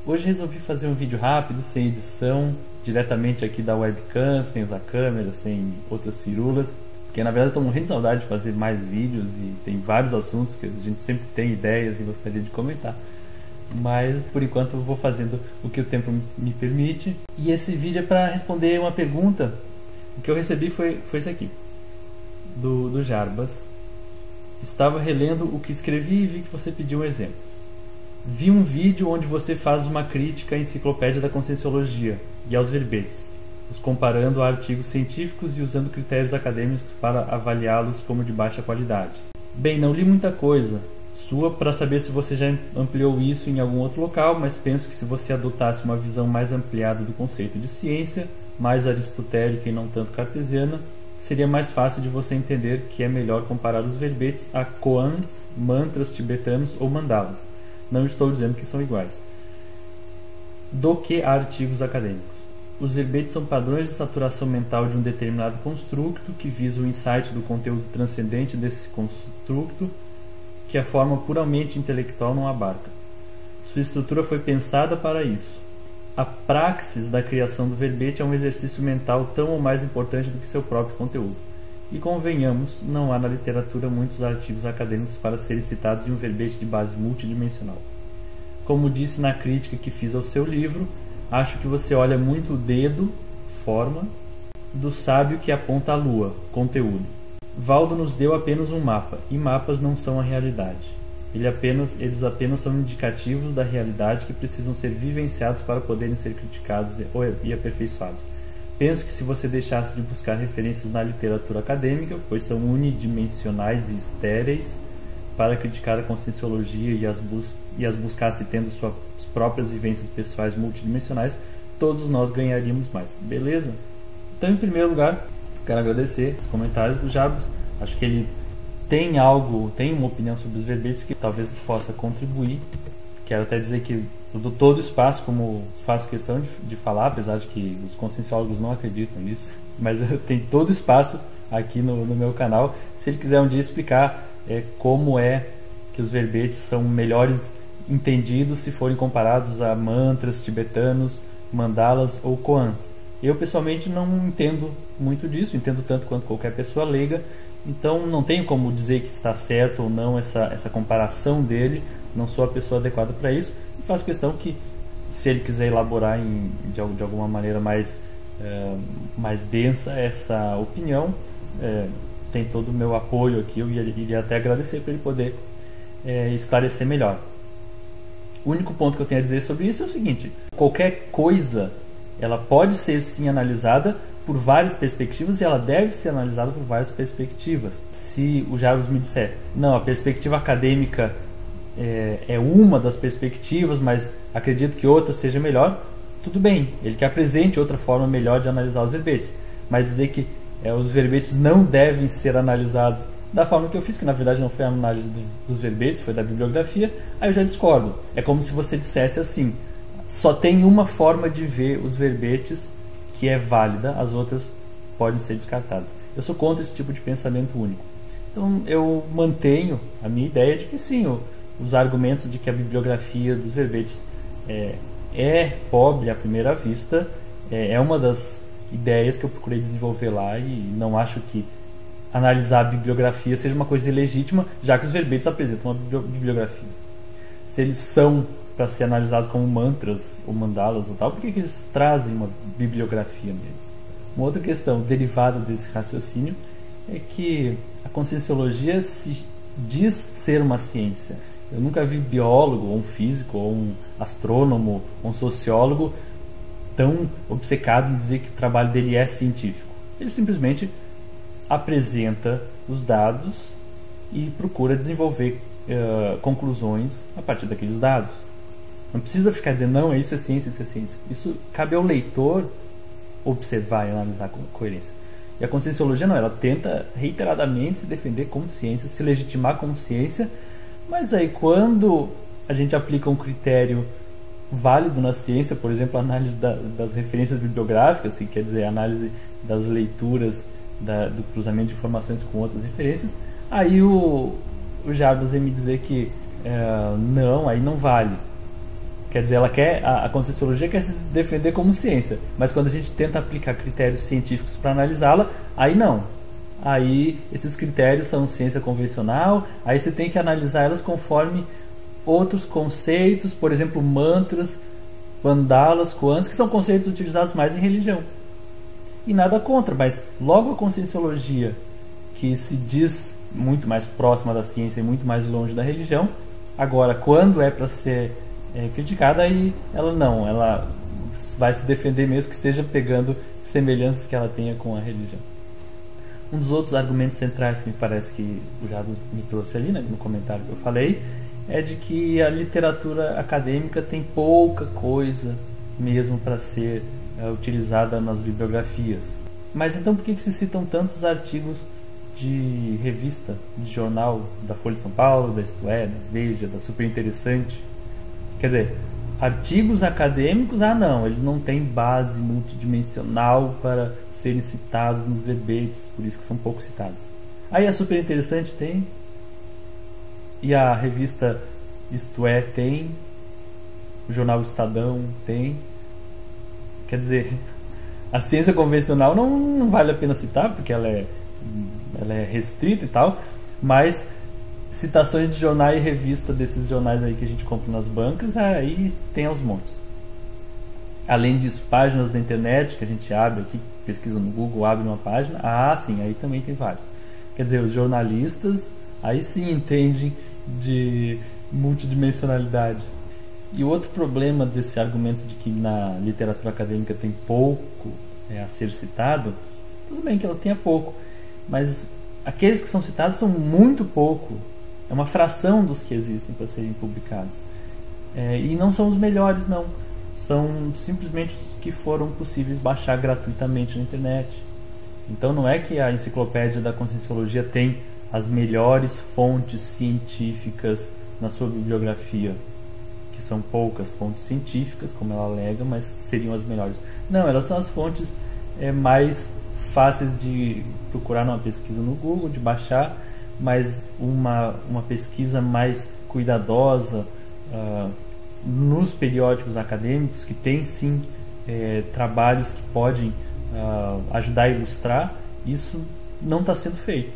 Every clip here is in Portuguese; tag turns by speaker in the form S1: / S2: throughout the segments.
S1: Hoje resolvi fazer um vídeo rápido, sem edição, diretamente aqui da webcam, sem usar câmera, sem outras firulas, porque na verdade eu estou morrendo de saudade de fazer mais vídeos e tem vários assuntos que a gente sempre tem ideias e gostaria de comentar. Mas por enquanto eu vou fazendo o que o tempo me permite. E esse vídeo é para responder uma pergunta. O que eu recebi foi isso aqui, do Jarbas. Estava relendo o que escrevi e vi que você pediu um exemplo. Vi um vídeo onde você faz uma crítica à enciclopédia da Conscienciologia e aos verbetes, os comparando a artigos científicos e usando critérios acadêmicos para avaliá-los como de baixa qualidade. Bem, não li muita coisa sua para saber se você já ampliou isso em algum outro local, mas penso que se você adotasse uma visão mais ampliada do conceito de ciência, mais aristotélica e não tanto cartesiana, seria mais fácil de você entender que é melhor comparar os verbetes a koans, mantras tibetanos ou mandalas. Não estou dizendo que são iguais. Do que a artigos acadêmicos. Os verbetes são padrões de saturação mental de um determinado construto que visa o insight do conteúdo transcendente desse construto que a forma puramente intelectual não abarca. Sua estrutura foi pensada para isso. A praxis da criação do verbete é um exercício mental tão ou mais importante do que seu próprio conteúdo. E convenhamos, não há na literatura muitos artigos acadêmicos para serem citados em um verbete de base multidimensional. Como disse na crítica que fiz ao seu livro, acho que você olha muito o dedo, forma, do sábio que aponta a lua, conteúdo. Valdo nos deu apenas um mapa, e mapas não são a realidade. Eles apenas são indicativos da realidade que precisam ser vivenciados para poderem ser criticados e aperfeiçoados. Penso que se você deixasse de buscar referências na literatura acadêmica, pois são unidimensionais e estéreis, para criticar a conscienciologia e as buscasse tendo suas próprias vivências pessoais multidimensionais, todos nós ganharíamos mais. Beleza? Então, em primeiro lugar, quero agradecer os comentários do Jarbas. Acho que ele tem uma opinião sobre os verbetes que talvez possa contribuir. Quero até dizer que eu dou todo o espaço, como faço questão de falar, apesar de que os conscienciólogos não acreditam nisso, mas eu tenho todo o espaço aqui no meu canal. Se ele quiser um dia explicar como é que os verbetes são melhores entendidos se forem comparados a mantras tibetanos, mandalas ou koans. Eu pessoalmente não entendo muito disso, entendo tanto quanto qualquer pessoa leiga, então não tenho como dizer que está certo ou não essa comparação dele, não sou a pessoa adequada para isso, e faço questão que, se ele quiser elaborar de alguma maneira mais densa essa opinião, tem todo o meu apoio aqui. Eu iria até agradecer para ele poder esclarecer melhor. O único ponto que eu tenho a dizer sobre isso é o seguinte: qualquer coisa ela pode ser sim analisada por várias perspectivas e ela deve ser analisada por várias perspectivas. Se o Jarbas me disser, não, a perspectiva acadêmica é uma das perspectivas, mas acredito que outra seja melhor, tudo bem, ele que apresente outra forma melhor de analisar os verbetes. Mas dizer que os verbetes não devem ser analisados da forma que eu fiz, que na verdade não foi a análise dos verbetes, foi da bibliografia, aí eu já discordo. É como se você dissesse assim: só tem uma forma de ver os verbetes que é válida, as outras podem ser descartadas. Eu sou contra esse tipo de pensamento único. Então eu mantenho a minha ideia de que sim, os argumentos de que a bibliografia dos verbetes é pobre à primeira vista é uma das ideias que eu procurei desenvolver lá, e não acho que analisar a bibliografia seja uma coisa ilegítima, já que os verbetes apresentam uma bibliografia. Se eles são para ser analisados como mantras ou mandalas ou tal, por que eles trazem uma bibliografia neles? Uma outra questão derivada desse raciocínio é que a conscienciologia se diz ser uma ciência. Eu nunca vi biólogo, ou um físico, ou um astrônomo, ou um sociólogo tão obcecado em dizer que o trabalho dele é científico. Ele simplesmente apresenta os dados e procura desenvolver conclusões a partir daqueles dados. Não precisa ficar dizendo, não, isso é ciência, isso é ciência. Isso cabe ao leitor observar e analisar com coerência. E a conscienciologia não, ela tenta reiteradamente se defender como ciência, se legitimar como ciência, mas aí quando a gente aplica um critério válido na ciência, por exemplo, a análise das referências bibliográficas, que quer dizer, a análise das leituras, do cruzamento de informações com outras referências, aí o Jarbas vem me dizer que não, aí não vale. Quer dizer, a Conscienciologia quer se defender como ciência, mas quando a gente tenta aplicar critérios científicos para analisá-la, aí não. Aí esses critérios são ciência convencional, aí você tem que analisar elas conforme outros conceitos, por exemplo, mantras, mandalas, koans, que são conceitos utilizados mais em religião. E nada contra, mas logo a Conscienciologia, que se diz muito mais próxima da ciência e muito mais longe da religião, agora, quando é para ser criticada, aí ela vai se defender mesmo que esteja pegando semelhanças que ela tenha com a religião. Um dos outros argumentos centrais que me parece que o Jado me trouxe ali, né, no comentário que eu falei, é de que a literatura acadêmica tem pouca coisa mesmo para ser utilizada nas bibliografias. Mas então por que se citam tantos artigos de revista, de jornal, da Folha de São Paulo, da Isto É, da Veja, da Super Interessante? Quer dizer, artigos acadêmicos, não, eles não têm base multidimensional para serem citados nos verbetes, por isso que são pouco citados. Aí a Super Interessante tem, e a revista Isto É tem, o jornal Estadão tem. Quer dizer, a ciência convencional não vale a pena citar, porque ela é restrita e tal, mas citações de jornais e revista desses jornais aí que a gente compra nas bancas, aí tem aos montes. Além disso, páginas da internet que a gente abre aqui, pesquisa no Google, abre uma página, sim, aí também tem vários. Quer dizer, os jornalistas aí sim entendem de multidimensionalidade. E o outro problema desse argumento de que na literatura acadêmica tem pouco a ser citado, tudo bem que ela tenha pouco, mas aqueles que são citados são muito pouco. É uma fração dos que existem para serem publicados. E não são os melhores, não. São simplesmente os que foram possíveis baixar gratuitamente na internet. Então não é que a enciclopédia da Conscienciologia tem as melhores fontes científicas na sua bibliografia, que são poucas fontes científicas, como ela alega, mas seriam as melhores. Não, elas são as fontes mais fáceis de procurar numa pesquisa no Google, de baixar, mas uma pesquisa mais cuidadosa nos periódicos acadêmicos, que tem sim trabalhos que podem ajudar a ilustrar, isso não está sendo feito.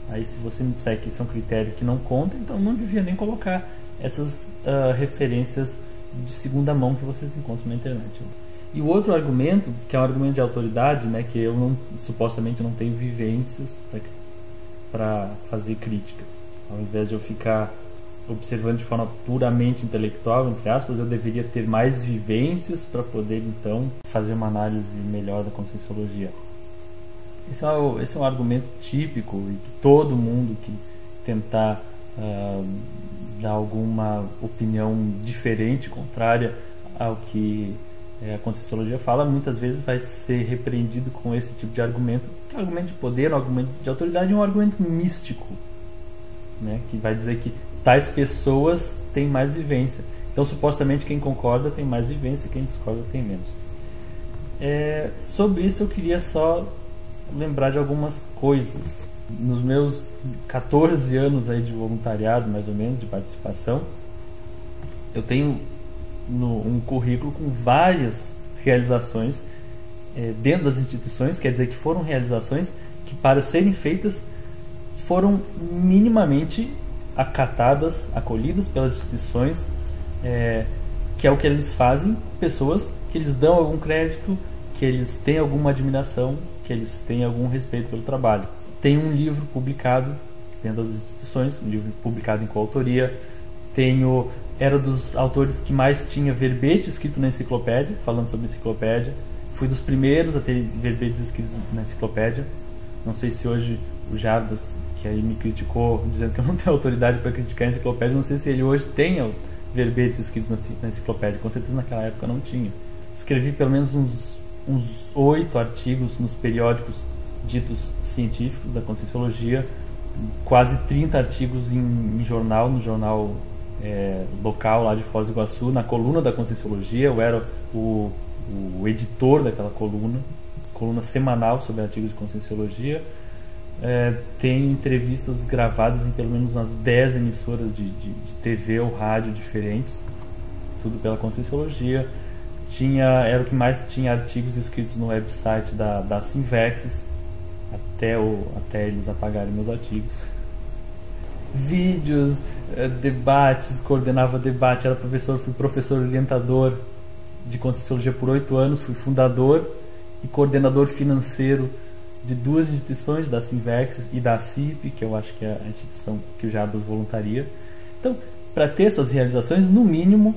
S1: Aí se você me disser que isso é um critério que não conta, então não devia nem colocar essas referências de segunda mão que vocês encontram na internet. E o outro argumento, que é um argumento de autoridade, né, que eu supostamente não tenho vivências para fazer críticas. Ao invés de eu ficar observando de forma puramente intelectual, entre aspas, eu deveria ter mais vivências para poder então fazer uma análise melhor da Conscienciologia. Esse é um argumento típico e que todo mundo que tentar dar alguma opinião diferente, contrária ao que a Conscienciologia fala, muitas vezes vai ser repreendido com esse tipo de argumento, que é um argumento de poder, um argumento de autoridade, um argumento místico, né, que vai dizer que tais pessoas têm mais vivência. Então, supostamente, quem concorda tem mais vivência, quem discorda tem menos. Sobre isso, eu queria só lembrar de algumas coisas. Nos meus 14 anos aí de voluntariado, mais ou menos, de participação, eu tenho um currículo com várias realizações dentro das instituições, quer dizer que foram realizações que, para serem feitas, foram minimamente acatadas, acolhidas pelas instituições, que é o que eles fazem, pessoas que eles dão algum crédito, que eles têm alguma admiração, que eles têm algum respeito pelo trabalho. Tem um livro publicado dentro das instituições, um livro publicado em coautoria. Era dos autores que mais tinha verbete escrito na enciclopédia, falando sobre enciclopédia. Fui dos primeiros a ter verbetes escritos na enciclopédia. Não sei se hoje o Jarbas, que aí me criticou, dizendo que eu não tenho autoridade para criticar a enciclopédia, não sei se ele hoje tem verbetes escritos na enciclopédia. Com certeza naquela época não tinha. Escrevi pelo menos uns 8 artigos nos periódicos ditos científicos da Conscienciologia, quase 30 artigos no jornal local lá de Foz do Iguaçu, na coluna da Conscienciologia. Eu era o editor daquela coluna semanal sobre artigos de Conscienciologia. Tenho entrevistas gravadas em pelo menos umas 10 emissoras de TV ou rádio diferentes, tudo pela Conscienciologia. Era o que mais tinha artigos escritos no website da Synvexis, até eles apagarem meus artigos. Vídeos, debates, coordenava debate, fui professor orientador de Conscienciologia por 8 anos, fui fundador e coordenador financeiro de 2 instituições, da Synvexis e da CIP, que eu acho que é a instituição que o Jarbas voluntaria. Então, para ter essas realizações, no mínimo,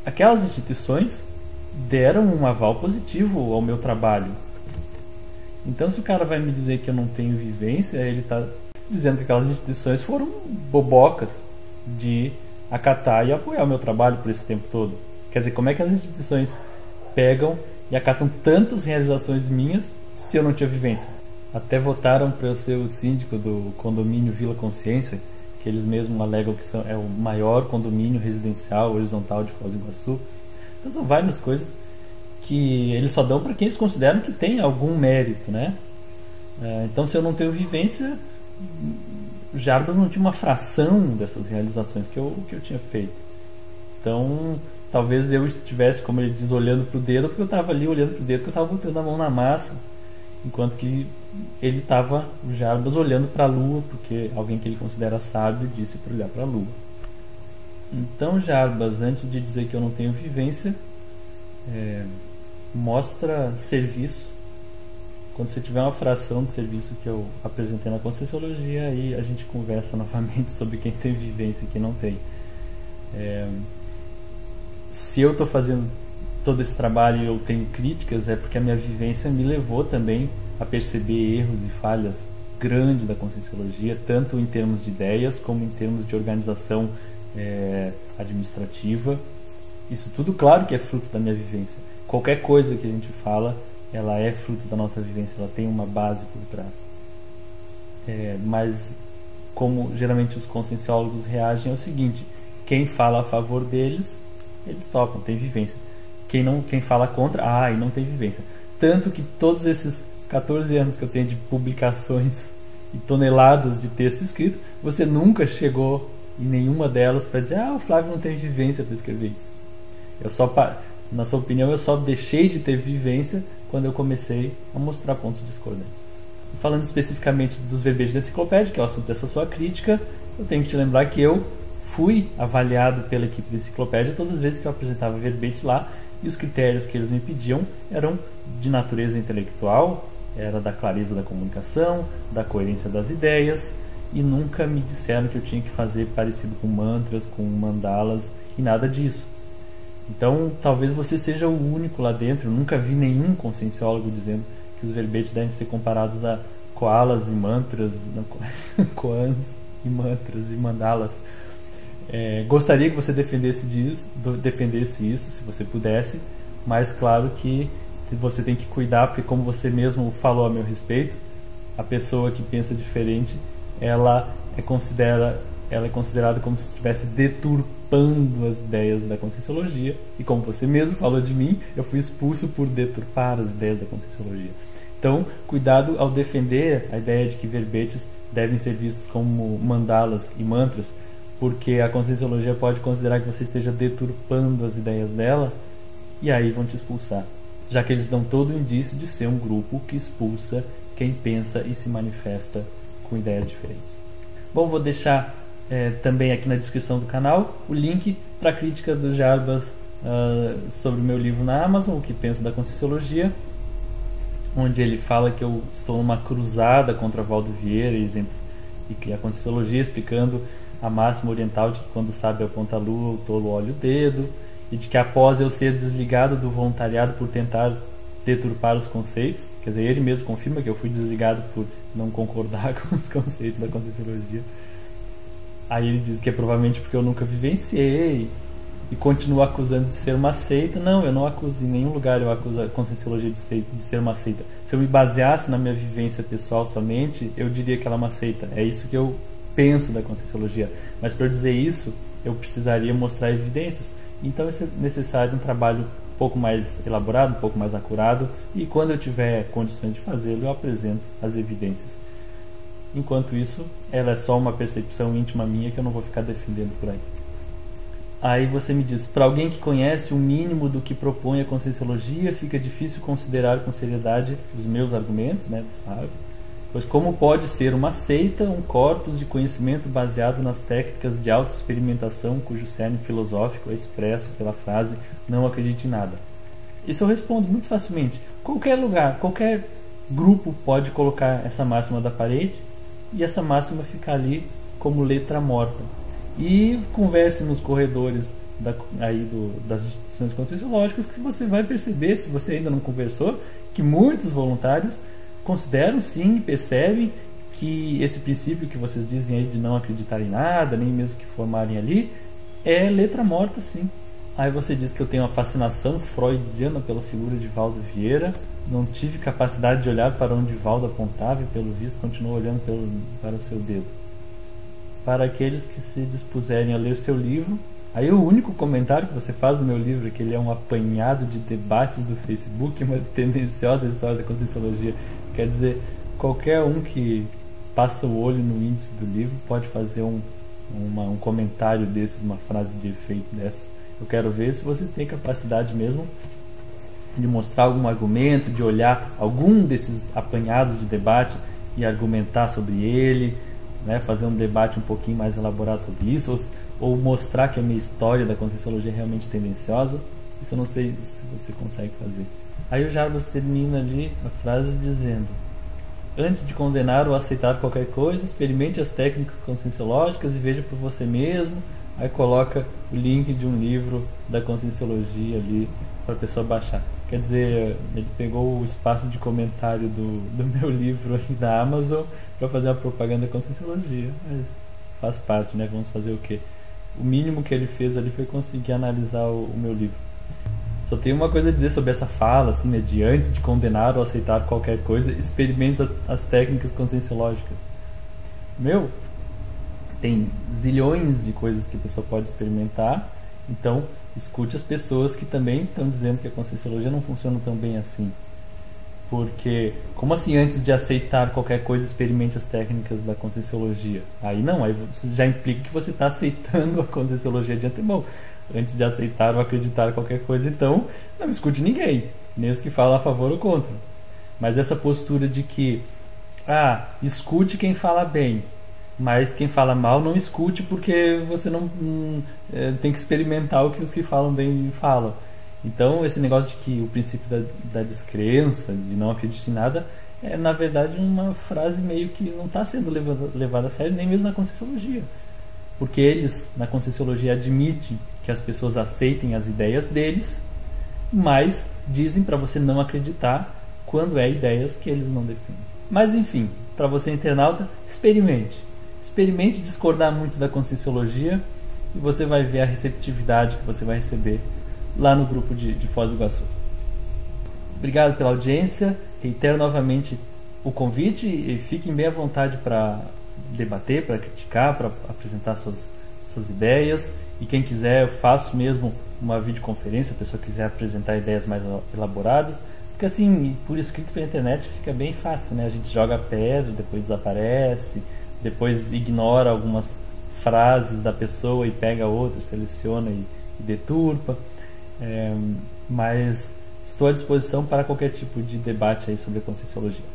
S1: aquelas instituições deram um aval positivo ao meu trabalho. Então, se o cara vai me dizer que eu não tenho vivência, ele está dizendo que aquelas instituições foram bobocas de acatar e apoiar o meu trabalho por esse tempo todo. Quer dizer, como é que as instituições pegam e acatam tantas realizações minhas se eu não tinha vivência? Até votaram para eu ser o síndico do condomínio Vila Consciência, que eles mesmos alegam que é o maior condomínio residencial horizontal de Foz do Iguaçu. Então são várias coisas que eles só dão para quem eles consideram que tem algum mérito, né? Então, se eu não tenho vivência, o Jarbas não tinha uma fração dessas realizações que eu tinha feito. Então, talvez eu estivesse, como ele diz, olhando para o dedo, porque eu estava ali olhando para o dedo, porque eu estava botando a mão na massa, enquanto que ele estava, o Jarbas, olhando para a lua, porque alguém que ele considera sábio disse para olhar para a lua. Então, Jarbas, antes de dizer que eu não tenho vivência, mostra serviço. Quando você tiver uma fração do serviço que eu apresentei na Conscienciologia, aí a gente conversa novamente sobre quem tem vivência e quem não tem. Se eu estou fazendo todo esse trabalho e eu tenho críticas, é porque a minha vivência me levou também a perceber erros e falhas grandes da Conscienciologia, tanto em termos de ideias como em termos de organização administrativa. Isso tudo, claro que é fruto da minha vivência. Qualquer coisa que a gente fala, ela é fruto da nossa vivência, ela tem uma base por trás. Mas como geralmente os conscienciólogos reagem é o seguinte: quem fala a favor deles, eles topam, tem vivência. Quem fala contra, e não tem vivência. Tanto que todos esses 14 anos que eu tenho de publicações e toneladas de texto escrito, você nunca chegou em nenhuma delas para dizer: o Flávio não tem vivência para escrever isso. Na sua opinião, eu só deixei de ter vivência quando eu comecei a mostrar pontos discordantes. Falando especificamente dos verbetes da enciclopédia, que é o assunto dessa sua crítica, eu tenho que te lembrar que eu fui avaliado pela equipe da enciclopédia todas as vezes que eu apresentava verbetes lá, e os critérios que eles me pediam eram de natureza intelectual, era da clareza da comunicação, da coerência das ideias, e nunca me disseram que eu tinha que fazer parecido com mantras, com mandalas e nada disso. Então, talvez você seja o único lá dentro. Eu nunca vi nenhum conscienciólogo dizendo que os verbetes devem ser comparados a koalas e mantras, koans e mantras e mandalas. Gostaria que você defendesse isso, se você pudesse, mas claro que você tem que cuidar, porque como você mesmo falou a meu respeito, a pessoa que pensa diferente, ela é considerada como se estivesse deturpando as ideias da Conscienciologia, e como você mesmo falou de mim, eu fui expulso por deturpar as ideias da Conscienciologia. Então, cuidado ao defender a ideia de que verbetes devem ser vistos como mandalas e mantras, porque a Conscienciologia pode considerar que você esteja deturpando as ideias dela, e aí vão te expulsar, já que eles dão todo o indício de ser um grupo que expulsa quem pensa e se manifesta com ideias diferentes. Bom, vou deixar também aqui na descrição do canal o link para a crítica do Jarbas sobre o meu livro na Amazon, O que Penso da Conscienciologia, onde ele fala que eu estou numa cruzada contra Valdo Vieira e que a Conscienciologia explicando a máxima oriental de que quando sabe aponta a lua, o tolo olha o dedo, e de que após eu ser desligado do voluntariado por tentar deturpar os conceitos, quer dizer, ele mesmo confirma que eu fui desligado por não concordar com os conceitos da Conscienciologia. Aí ele diz que é provavelmente porque eu nunca vivenciei, e continua acusando de ser uma seita. Não, eu não acuso, em nenhum lugar eu acuso a Conscienciologia de ser uma seita. Se eu me baseasse na minha vivência pessoal somente, eu diria que ela é uma seita. É isso que eu penso da Conscienciologia. Mas para eu dizer isso, eu precisaria mostrar evidências. Então é necessário um trabalho um pouco mais elaborado, um pouco mais acurado, e quando eu tiver condições de fazê-lo, eu apresento as evidências. Enquanto isso, ela é só uma percepção íntima minha que eu não vou ficar defendendo por aí. Aí você me diz, para alguém que conhece o mínimo do que propõe a Conscienciologia, fica difícil considerar com seriedade os meus argumentos, né, do Fábio, pois como pode ser uma seita um corpus de conhecimento baseado nas técnicas de autoexperimentação cujo cerne filosófico é expresso pela frase não acredite em nada? Isso eu respondo muito facilmente. Qualquer lugar, qualquer grupo pode colocar essa máxima da parede e essa máxima ficar ali como letra morta. E converse nos corredores das instituições conscienciológicas, que você vai perceber, se você ainda não conversou, que muitos voluntários consideram sim, percebem que esse princípio que vocês dizem aí de não acreditar em nada, nem mesmo que formarem ali, é letra morta sim. Aí você diz que eu tenho uma fascinação freudiana pela figura de Valdo Vieira, não tive capacidade de olhar para onde Valdo apontava e pelo visto continuou olhando para o seu dedo. Para aqueles que se dispuserem a ler seu livro, aí o único comentário que você faz do meu livro é que ele é um apanhado de debates do Facebook, uma tendenciosa história da Conscienciologia. Quer dizer, qualquer um que passa o olho no índice do livro pode fazer um comentário desses, uma frase de efeito dessa. Eu quero ver se você tem capacidade mesmo de mostrar algum argumento, de olhar algum desses apanhados de debate e argumentar sobre ele, né, fazer um debate um pouquinho mais elaborado sobre isso, ou mostrar que a minha história da Conscienciologia é realmente tendenciosa. Isso eu não sei se você consegue fazer. Aí o Jarbas termina ali a frase dizendo: antes de condenar ou aceitar qualquer coisa, experimente as técnicas conscienciológicas e veja por você mesmo. Aí coloca o link de um livro da Conscienciologia ali para a pessoa baixar. Quer dizer, ele pegou o espaço de comentário do meu livro aí da Amazon para fazer uma propaganda da Conscienciologia. Mas faz parte, né? Vamos fazer o quê? O mínimo que ele fez ali foi conseguir analisar o meu livro. Só tenho uma coisa a dizer sobre essa fala, assim, né? De antes de condenar ou aceitar qualquer coisa, experimente as técnicas conscienciológicas. Tem zilhões de coisas que a pessoa pode experimentar, então escute as pessoas que também estão dizendo que a Conscienciologia não funciona tão bem assim. Porque, como assim antes de aceitar qualquer coisa, experimente as técnicas da Conscienciologia? Aí não, aí já implica que você está aceitando a Conscienciologia de antemão. Antes de aceitar ou acreditar qualquer coisa, então não escute ninguém, nem os que falam a favor ou contra. Mas essa postura de que escute quem fala bem, mas quem fala mal não escute, porque você não tem que experimentar o que os que falam bem falam. Então esse negócio de que o princípio da descrença, de não acreditar em nada, é na verdade uma frase meio que não está sendo levada a sério, nem mesmo na Conscienciologia. Porque eles, na Conscienciologia, admitem que as pessoas aceitem as ideias deles, mas dizem para você não acreditar quando é ideias que eles não defendem. Mas enfim, para você internauta, experimente discordar muito da Conscienciologia e você vai ver a receptividade que você vai receber lá no grupo de Foz do Iguaçu. Obrigado pela audiência, reitero novamente o convite e fiquem bem à vontade para debater, para criticar, para apresentar suas ideias. E quem quiser, eu faço mesmo uma videoconferência, se a pessoa quiser apresentar ideias mais elaboradas, porque assim, por escrito pela internet fica bem fácil, né? A gente joga pedra, depois desaparece, depois ignora algumas frases da pessoa e pega outras, seleciona e deturpa. Mas estou à disposição para qualquer tipo de debate aí sobre a Conscienciologia.